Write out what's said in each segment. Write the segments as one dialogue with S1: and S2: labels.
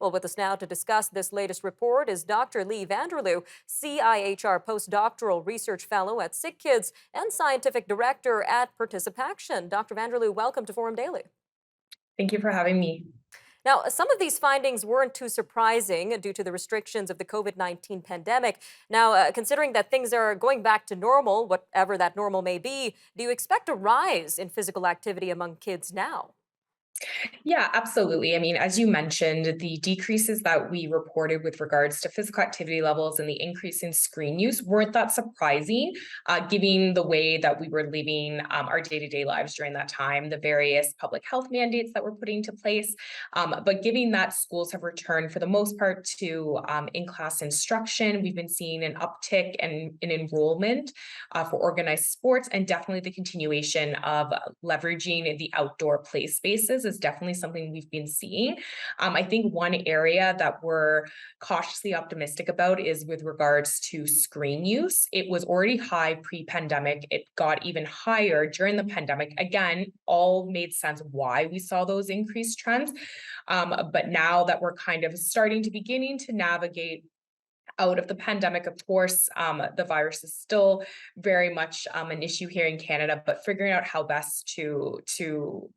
S1: Well, with us now to discuss this latest report is Dr. Leigh Vanderloo, CIHR postdoctoral research fellow at Sick Kids and scientific director at ParticipAction. Dr. Vanderloo, welcome to Forum Daily.
S2: Thank you for having me.
S1: Now, some of these findings weren't too surprising due to the restrictions of the COVID-19 pandemic. Now, considering that things are going back to normal, whatever that normal may be, do you expect a rise in physical activity among kids now?
S2: Yeah, absolutely. I mean, as you mentioned, the decreases that we reported with regards to physical activity levels and the increase in screen use weren't that surprising, given the way that we were living our day-to-day lives during that time, the various public health mandates that were put into place. But given that schools have returned for the most part to in-class instruction, we've been seeing an uptick in enrollment for organized sports, and definitely the continuation of leveraging the outdoor play spaces is definitely something we've been seeing. I think one area that we're cautiously optimistic about is with regards to screen use. It was already high pre-pandemic. It got even higher during the pandemic. Again, all made sense why we saw those increased trends. But now that we're kind of starting to beginning to navigate out of the pandemic, of course, the virus is still very much an issue here in Canada, but figuring out how best to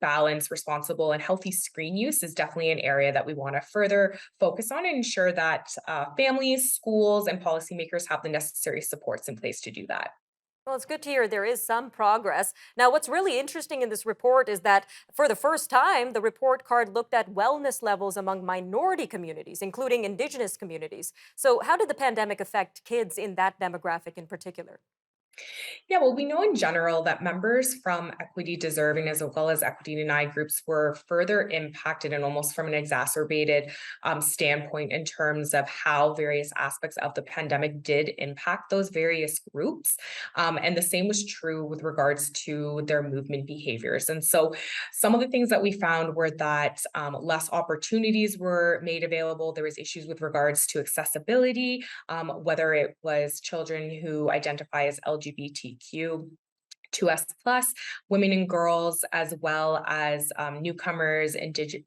S2: balance responsible and healthy screen use is definitely an area that we want to further focus on and ensure that families, schools, and policymakers have the necessary supports in place to do that.
S1: Well, it's good to hear there is some progress. Now, what's really interesting in this report is that for the first time, the report card looked at wellness levels among minority communities, including Indigenous communities. So, how did the pandemic affect kids in that demographic in particular?
S2: Yeah, well, we know in general that members from equity deserving as well as equity denied groups were further impacted and almost from an exacerbated standpoint in terms of how various aspects of the pandemic did impact those various groups. And the same was true with regards to their movement behaviors. And so some of the things that we found were that less opportunities were made available. There was issues with regards to accessibility, whether it was children who identify as LGBTQ 2S plus, women and girls, as well as newcomers,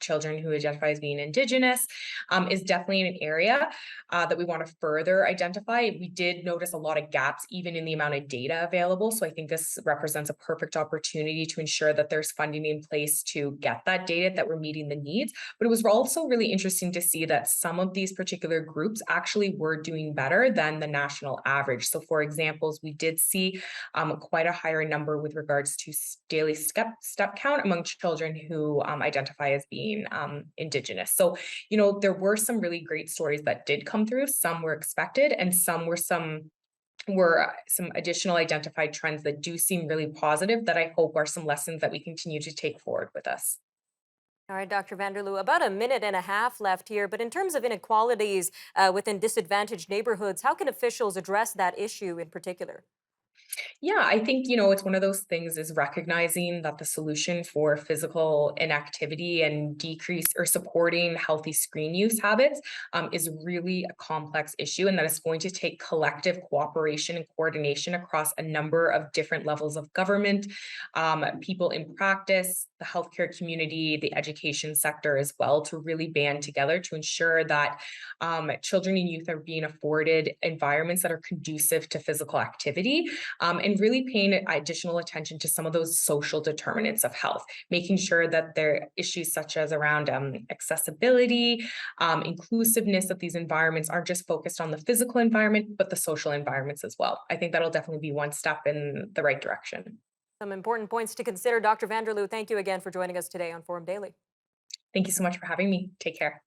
S2: children who identify as being Indigenous, is definitely an area that we want to further identify. We did notice a lot of gaps even in the amount of data available. So I think this represents a perfect opportunity to ensure that there's funding in place to get that data, that we're meeting the needs. But it was also really interesting to see that some of these particular groups actually were doing better than the national average. So for examples, we did see quite a higher number with regards to daily step count among children who identify as being Indigenous. So, there were some really great stories that did come through. Some were expected, and some additional identified trends that do seem really positive that I hope are some lessons that we continue to take forward with us.
S1: All right, Dr. Vanderloo, about a minute and a half left here. But in terms of inequalities within disadvantaged neighborhoods, how can officials address that issue in particular?
S2: Yeah, I think, it's one of those things is recognizing that the solution for physical inactivity and decrease or supporting healthy screen use habits is really a complex issue, and that it's going to take collective cooperation and coordination across a number of different levels of government, people in practice, the healthcare community, the education sector as well, to really band together to ensure that children and youth are being afforded environments that are conducive to physical activity, and really paying additional attention to some of those social determinants of health, making sure that there are issues such as around accessibility, inclusiveness of these environments aren't just focused on the physical environment, but the social environments as well. I think that'll definitely be one step in the right direction.
S1: Some important points to consider. Dr. Vanderloo, thank you again for joining us today on Forum Daily.
S2: Thank you so much for having me. Take care.